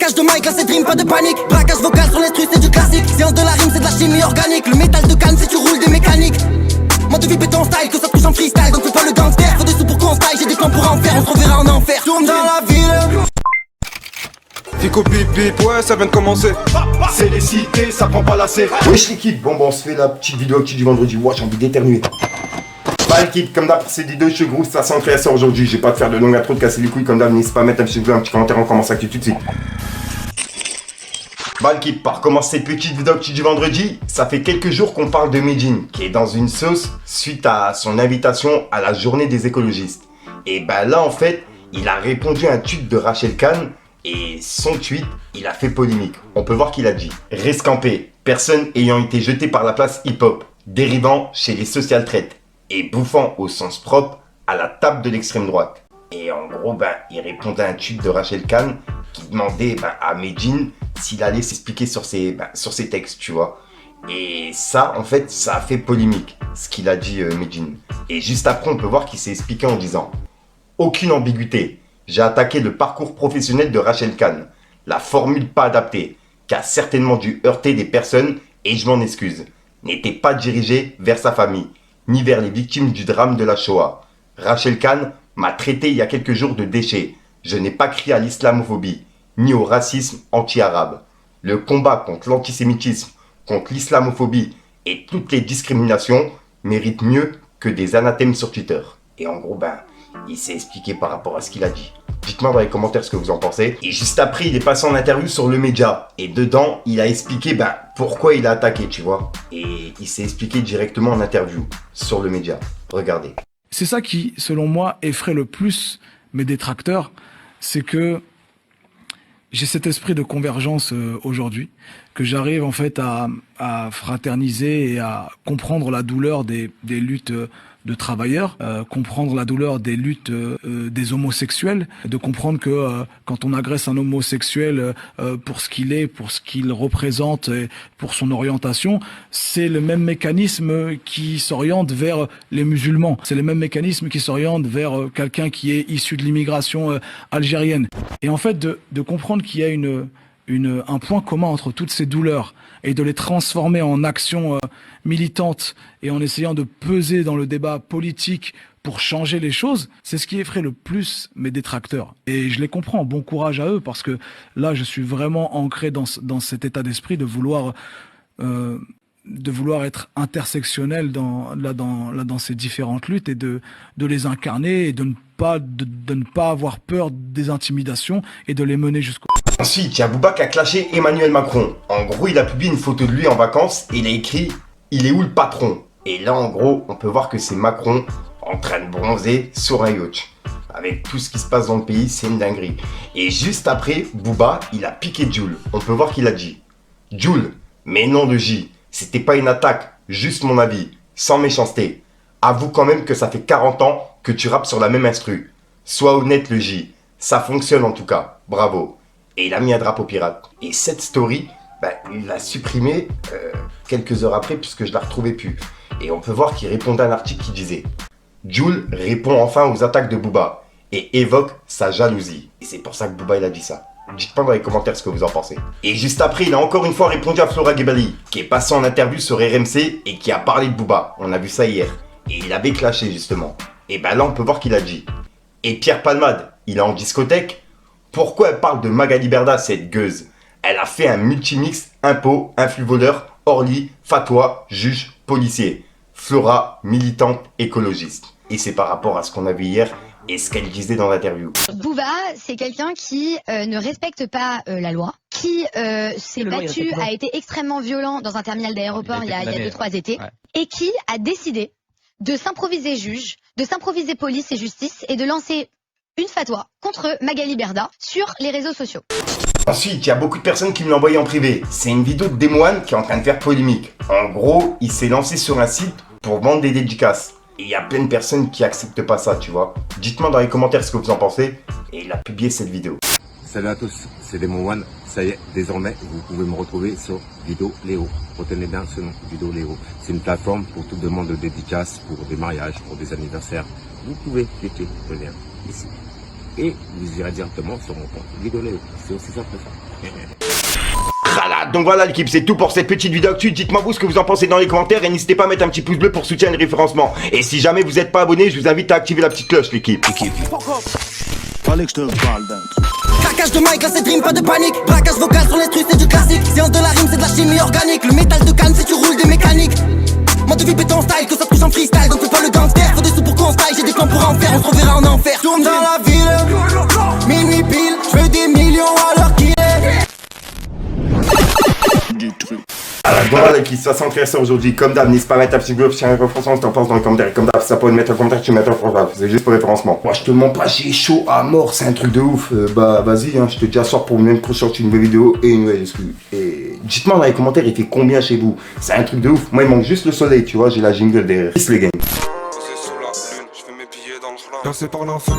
Braquage de mic, là c'est dream, pas de panique. Braquage vocal sur l'instru, c'est du classique. Séance de la rime, c'est de la chimie organique. Le métal de canne, si tu roules des mécaniques. Moi de vie béton style, que ça touche en freestyle. Donc fais pas le gangster, faut des sous pour qu'on style. J'ai des plans pour en faire, on se reverra en enfer. Tourne dans la ville. Fico bip bip, ouais ça vient de commencer. C'est les cités, ça prend pas la C. Wesh l'équipe, bon on se fait la petite vidéo active du vendredi. Wesh, j'ai envie d'éternuer. Bah l'équipe, comme d'hab pour ces vidéos, je suis gros, ça sent création aujourd'hui. J'ai pas de faire de longue intro, de casser les couilles comme d'hab. N'hésitez pas à mettre un petit commentaire, on commence active tout de suite. Bah l'équipe, par commencer cette petite vidéo active du vendredi, ça fait quelques jours qu'on parle de Medine, qui est dans une sauce suite à son invitation à la journée des écologistes. Et bah là en fait, il a répondu à un tweet de Rachel Kahn. Et son tweet, il a fait polémique. On peut voir qu'il a dit « Rescampé, personne ayant été jeté par la place hip-hop, dérivant chez les social traites et bouffant au sens propre à la table de l'extrême droite. » Et en gros, il répondait à un tweet de Rachel Kahn qui demandait à Medine s'il allait s'expliquer sur ses textes, tu vois. Et ça, en fait, ça a fait polémique, ce qu'il a dit Medine. Et juste après, on peut voir qu'il s'est expliqué en disant « Aucune ambiguïté. J'ai attaqué le parcours professionnel de Rachel Kahn, la formule pas adaptée, qui a certainement dû heurter des personnes, et je m'en excuse, n'était pas dirigée vers sa famille, ni vers les victimes du drame de la Shoah. Rachel Kahn m'a traité il y a quelques jours de déchet. Je n'ai pas crié à l'islamophobie, ni au racisme anti-arabe. Le combat contre l'antisémitisme, contre l'islamophobie et toutes les discriminations mérite mieux que des anathèmes sur Twitter. » Et en gros, il s'est expliqué par rapport à ce qu'il a dit. Dites-moi dans les commentaires ce que vous en pensez. Et juste après, il est passé en interview sur le média. Et dedans, il a expliqué pourquoi il a attaqué, tu vois. Et il s'est expliqué directement en interview sur le média. Regardez. C'est ça qui, selon moi, effraie le plus mes détracteurs. C'est que j'ai cet esprit de convergence aujourd'hui, que j'arrive en fait à fraterniser et à comprendre la douleur des luttes de travailleurs, comprendre la douleur des luttes des homosexuels, de comprendre que quand on agresse un homosexuel pour ce qu'il est, pour ce qu'il représente, et pour son orientation, c'est le même mécanisme qui s'oriente vers les musulmans. C'est le même mécanisme qui s'oriente vers quelqu'un qui est issu de l'immigration algérienne. Et en fait, de comprendre qu'il y a un point commun entre toutes ces douleurs et de les transformer en actions militantes et en essayant de peser dans le débat politique pour changer les choses, c'est ce qui effraie le plus mes détracteurs. Et je les comprends, bon courage à eux, parce que là, je suis vraiment ancré dans cet état d'esprit de vouloir être intersectionnel dans ces différentes luttes et de les incarner et de ne pas avoir peur des intimidations et de les mener jusqu'au... Ensuite, il y a Booba qui a clashé Emmanuel Macron. En gros, il a publié une photo de lui en vacances et il a écrit « Il est où le patron ?» Et là, en gros, on peut voir que c'est Macron en train de bronzer sur un yacht. Avec tout ce qui se passe dans le pays, c'est une dinguerie. Et juste après, Booba, il a piqué Jul. On peut voir qu'il a dit « Jul, mais non de J, c'était pas une attaque, juste mon avis, sans méchanceté. Avoue quand même que ça fait 40 ans que tu rappes sur la même instru. Sois honnête le J, ça fonctionne en tout cas, bravo. » Et il a mis un drapeau pirate. Et cette story, il l'a supprimée quelques heures après puisque je la retrouvais plus. Et on peut voir qu'il répondait à un article qui disait « Jul répond enfin aux attaques de Booba et évoque sa jalousie. » Et c'est pour ça que Booba il a dit ça. Dites-moi dans les commentaires ce que vous en pensez. Et juste après, il a encore une fois répondu à Flora Gebali, qui est passé en interview sur RMC et qui a parlé de Booba. On a vu ça hier. Et il avait clashé justement. Et là, on peut voir qu'il a dit « Et Pierre Palmade, il est en discothèque ? Pourquoi elle parle de Magali Berda, cette gueuse? Elle a fait un multimix, impôt, influx voleur, Orly, fatwa, juge, policier. Flora, militante, écologiste. » Et c'est par rapport à ce qu'on a vu hier et ce qu'elle disait dans l'interview. Booba, c'est quelqu'un qui ne respecte pas la loi, qui s'est battu, a été extrêmement violent dans un terminal d'aéroport il y a 2-3 étés, et qui a décidé de s'improviser juge, de s'improviser police et justice et de lancer une fatwa contre Magali Berda sur les réseaux sociaux. Ensuite, il y a beaucoup de personnes qui me l'ont envoyé en privé. C'est une vidéo de Demoine qui est en train de faire polémique. En gros, il s'est lancé sur un site pour vendre des dédicaces. Et il y a plein de personnes qui acceptent pas ça, tu vois. Dites-moi dans les commentaires ce que vous en pensez. Et il a publié cette vidéo. Salut à tous, c'est Demoine. Ça y est, désormais, vous pouvez me retrouver sur Vidéo Léo. Retenez bien ce nom, Vidéo Léo. C'est une plateforme pour toute demande de dédicaces, pour des mariages, pour des anniversaires. Vous pouvez cliquer le lien ici. et vous irez directement sur mon compte Vidéo Léo. C'est aussi simple que ça. Voilà, donc voilà l'équipe, c'est tout pour cette petite vidéo actu. Dites-moi vous ce que vous en pensez dans les commentaires et n'hésitez pas à mettre un petit pouce bleu pour soutenir le référencement. Et si jamais vous n'êtes pas abonné, je vous invite à activer la petite cloche l'équipe. Fallait que je te parle d'un truc. Craquage de mic, là c'est dream, pas de panique. Braquage vocal sur l'instru, c'est du classique. Séance de la rime, c'est de la chimie organique. Le métal de canne, c'est tu roules des mécaniques. Mode de vie béton style, que ça touche en freestyle. Donc fais pas le gangster, faut des sous pour qu'on style. J'ai des plans pour en faire, on se reverra en enfer. Tourne dans la ville, minuit pile. Je veux des millions à l'heure qu'il est. Alors voilà qui se passe en ça aujourd'hui. Comme d'hab, n'hésite pas à mettre un petit bleu sur un référencement si t'en penses dans les commentaires. Comme d'hab, ça peut mettre un commentaire, tu mets un commentaire, c'est juste pour référencement. Moi je te mens pas, j'ai chaud à mort, c'est un truc de ouf. Bah vas-y, hein, je te dis à soir pour une prochaine une nouvelle vidéo et une nouvelle excuse. Et dites-moi dans les commentaires, il fait combien chez vous? C'est un truc de ouf. Moi il manque juste le soleil, tu vois, j'ai la jingle derrière. Peace les gars. Percé par la fin,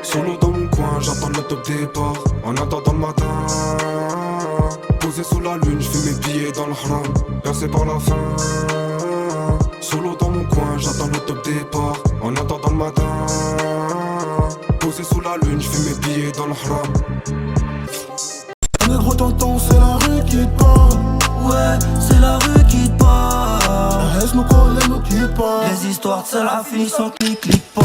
solo dans mon coin, j'attends le top départ. En attendant le matin, posé sous la lune, je fais mes billets dans le haram. Percé par la fin, solo dans mon coin, j'attends le top départ. En attendant le matin, posé sous la lune, je fais mes billets dans le haram. Négro tonton, c'est la rue qui te parle. Ouais, c'est la rue qui te parle. Laisse-nous coller, nous quitte pas. Les histoires de ça la finissent en clic, clic pas.